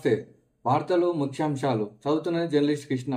నమస్తే. వార్తలు ముఖ్యాంశాలు చదువుతున్నది జర్నలిస్ట్ కృష్ణ.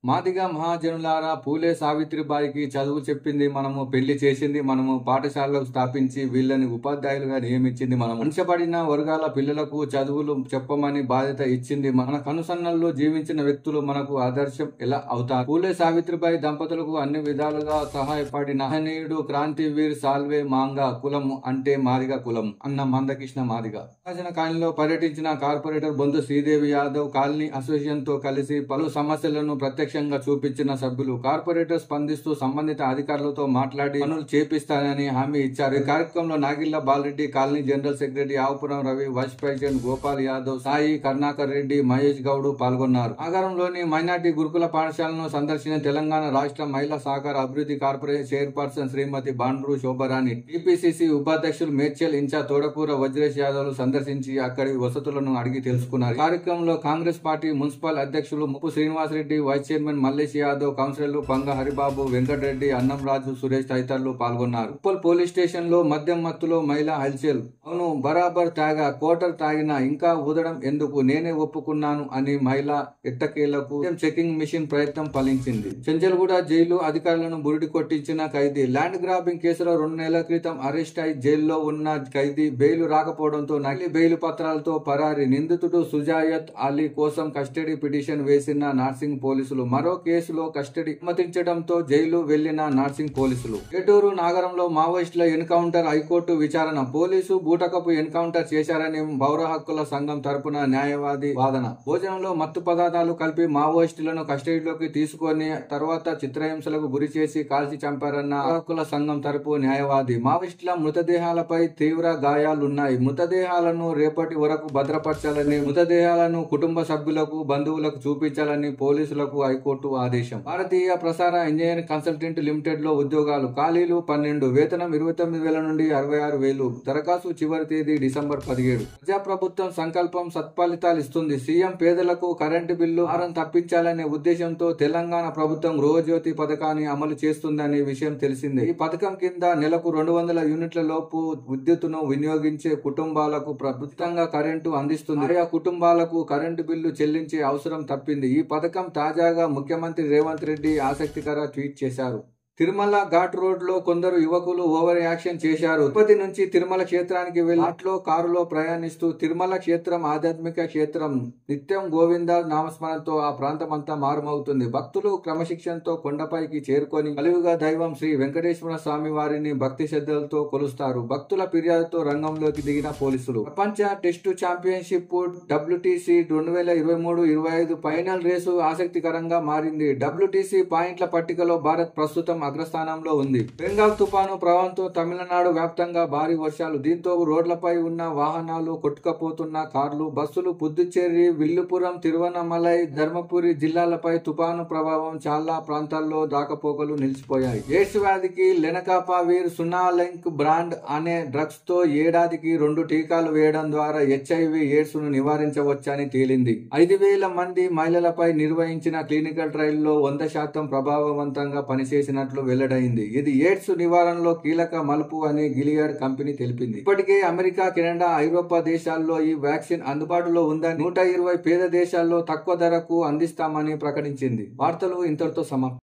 మాదిగ మహాజనులారా, పూలే సావిత్రిబాయికి చదువు చెప్పింది మనము, పెళ్లి చేసింది మనము, పాఠశాలలు స్థాపించి వీళ్ళని ఉపాధ్యాయులుగా నియమించింది మనము, అంచబడిన వర్గాల పిల్లలకు చదువులు చెప్పమని బాధ్యత ఇచ్చింది మన కనుసన్నల్లో జీవించిన వ్యక్తులు మనకు ఆదర్శం ఎలా అవుతారు? పూలే సావిత్రిబాయి దంపతులకు అన్ని విధాలుగా సహాయపడిన మహనీయుడు క్రాంతివీర్ సాల్వే మాంగా. కులము అంటే మాదిగ కులం అన్న మందకృష్ణ మాదిగ. రాజన కాలనీలో పర్యటించిన corporator Bondu Sridevi Yadav colony association తో కలిసి పలు సమస్యలను ప్రత్యక్షంగా చూపించిన సభ్యులు కార్పొరేటర్ స్పందిస్తూ సంబంధిత అధికారులతో మాట్లాడి పనులు చేపిస్తానని హామీ ఇచ్చారు. ఈ కార్యక్రమంలో Nagilla Balareddy, colony general secretary Avupuram Ravi, vice president Gopal Yadav, Sai Karunakar Reddy, Mahesh Goud పాల్గొన్నారు. నగరంలోని మైనార్టీ గురుకుల పాఠశాలను సందర్శించిన తెలంగాణ రాష్ట్ర మహిళా సహకార అభివృద్ధి కార్పొరేషన్ చైర్పర్సన్ శ్రీమతి బాండ్రు శోభరాణి, టీపీసీసీ ఉపాధ్యక్షులు మేడ్చల్ ఇన్ఛార్జ్ తోడకూర వజ్రేష్ యాదవ్ సందర్శించి అక్కడి వసతులను అడిగి తెలుసుకున్నారు. కార్యక్రమంలో కాంగ్రెస్ పార్టీ మున్సిపల్ అధ్యక్షులు ముప్పు శ్రీనివాసరెడ్డి, వైస్ చైర్మన్ మల్లేష్ యాదవ్, కౌన్సిలర్లు పంగ హరిబాబు, వెంకటరెడ్డి, అన్నంరాజు, సురేష్ తదితరులు పాల్గొన్నారు. ఉప్పల్ పోలీస్ స్టేషన్ లో మద్యం మత్తులో మహిళ హల్చల్. అవును, బరాబర్ తాగా, కోటర్ తాగినా ఇంకా ఊదడం ఎందుకు, నేనే ఒప్పుకున్నాను అని మహిళ ఎట్టకేలకు చెకింగ్ మిషన్ ప్రయత్నం ఫలించింది. చెంచల్గూడ జైలు అధికారులను బురిడి కొట్టించిన ఖైదీ. ల్యాండ్ గ్రాబింగ్ కేసులో 2 నెలల క్రితం అరెస్ట్ అయి జైల్లో ఉన్న ఖైదీ బెయిల్ రాకపోవడంతో నకిలీ బెయిల్ పత్రాలతో పరారి. నిందితుడు సుజాయత్ అలీ కోసం కస్టడీ పిటిషన్ వేసిన నార్సింగ్ పోలీసులు. మరో కేసులో కస్టడీ అనుమతించడంతో జైలు వెళ్లిన నార్సింగ్ పోలీసులు. ఏటూరు నాగరంలో మావోయిస్టుల ఎన్కౌంటర్, హైకోర్టు విచారణ. పోలీసు బూటకపు ఎన్కౌంటర్ చేశారని పౌర హక్కుల సంఘం తరపున న్యాయవాది వాదన. భోజనంలో మత్తు పదార్థాలు కలిపి మావోయిస్టులను కస్టడీలోకి తీసుకొని తర్వాత చిత్రహింసలకు గురి చేసి కాల్చి చంపారన్న పౌర హక్కుల సంఘం తరపు న్యాయవాది. మావోయిస్టుల మృతదేహాలపై తీవ్ర గాయాలున్నాయి. మృతదేహాలను రేపటి వరకు భద్రపరచాలని, మృతదేహాలను కుటుంబ సభ్యులకు, బంధువులకు చూపించాలని పోలీసులకు హైకోర్టు ఆదేశం. భారతీయ ప్రసార ఇంజనీరింగ్ కన్సల్టెంట్ లిమిటెడ్ లో ఉద్యోగాలు. ఖాళీలు 12, వేతనం 29,000 నుండి 66,000. దరఖాస్తు చివరి తేదీ డిసెంబర్ 17. ప్రజాప్రభుత్వం సంకల్పం సత్ఫలితాలు ఇస్తుంది. సీఎం పేదలకు కరెంటు బిల్లు భారం తప్పించాలనే ఉద్దేశంతో తెలంగాణ ప్రభుత్వం గృహజ్యోతి పథకాన్ని అమలు చేస్తుందనే విషయం తెలిసిందే. ఈ పథకం కింద నెలకు 200 యూనిట్ల లోపు విద్యుత్తును వినియోగించే కుటుంబాలకు ప్రభుత్వంగా కరెంటు అందిస్తుంది. ఆయా కుటుంబాలకు కరెంటు బిల్లు చెల్లించే అవసరం తప్పింది. ఈ పథకం తాజాగా ముఖ్యమంత్రి రేవంత్ రెడ్డి ఆసక్తికర ట్వీట్ చేశారు. తిరుమల ఘాట్ రోడ్ లో కొందరు యువకులు ఓవర్ యాక్షన్ చేశారు. తిరుపతి నుంచి తిరుమల క్షేత్రానికి వెళ్లి కారులో ప్రయాణిస్తూ తిరుమల క్షేత్రం ఆధ్యాత్మిక క్షేత్రం. నిత్యం గోవింద నామస్మరణతో ఆ ప్రాంతం అంతా మారుమవుతుంది. భక్తులు క్రమశిక్షణతో కొండపైకి చేరుకొని కలియుగ దైవం శ్రీ వెంకటేశ్వర స్వామి వారిని భక్తి శ్రద్ధలతో కొలుస్తారు. భక్తుల ఫిర్యాదుతో రంగంలోకి దిగిన పోలీసులు. ప్రపంచ test championship WTC 2023-25 final race ఆసక్తికరంగా మారింది. WTC పాయింట్ల పట్టికలో భారత్ ప్రస్తుతం అగ్రస్థానంలో ఉంది. బెంగాల్ తుపాను ప్రభావంతో తమిళనాడు వ్యాప్తంగా భారీ వర్షాలు. దీంతో రోడ్లపై ఉన్న వాహనాలు కొట్టుకుపోతున్న కార్లు, బస్సులు. పుదుచ్చేరి, విల్లుపురం, తిరువన్నమలై, ధర్మపురి జిల్లాలపై తుపాను ప్రభావం చాలా ప్రాంతాల్లో రాకపోకలు నిలిచిపోయాయి. ఎయిడ్స్ వ్యాధికి లెనకాపావిర్ సునాలెంక్ బ్రాండ్ అనే డ్రగ్స్ తో ఏడాదికి 2 టీకాలు వేయడం ద్వారా HIV ఎయిడ్స్ ను నివారించవచ్చని తేలింది. 5,000 మంది మహిళలపై నిర్వహించిన క్లినికల్ ట్రయల్ లో 100% ప్రభావవంతంగా పనిచేసినట్లు వెల్లడైంది. ఇది ఎయిడ్స్ నివారణలో కీలక మలుపు అని గిలియడ్ కంపెనీ తెలిపింది. ఇప్పటికే అమెరికా, కెనడా, ఐరోపా దేశాల్లో ఈ వ్యాక్సిన్ అందుబాటులో ఉందని, 120 పేద దేశాల్లో తక్కువ ధరకు అందిస్తామని ప్రకటించింది. వార్తలు ఇంతటితో సమాప్తం.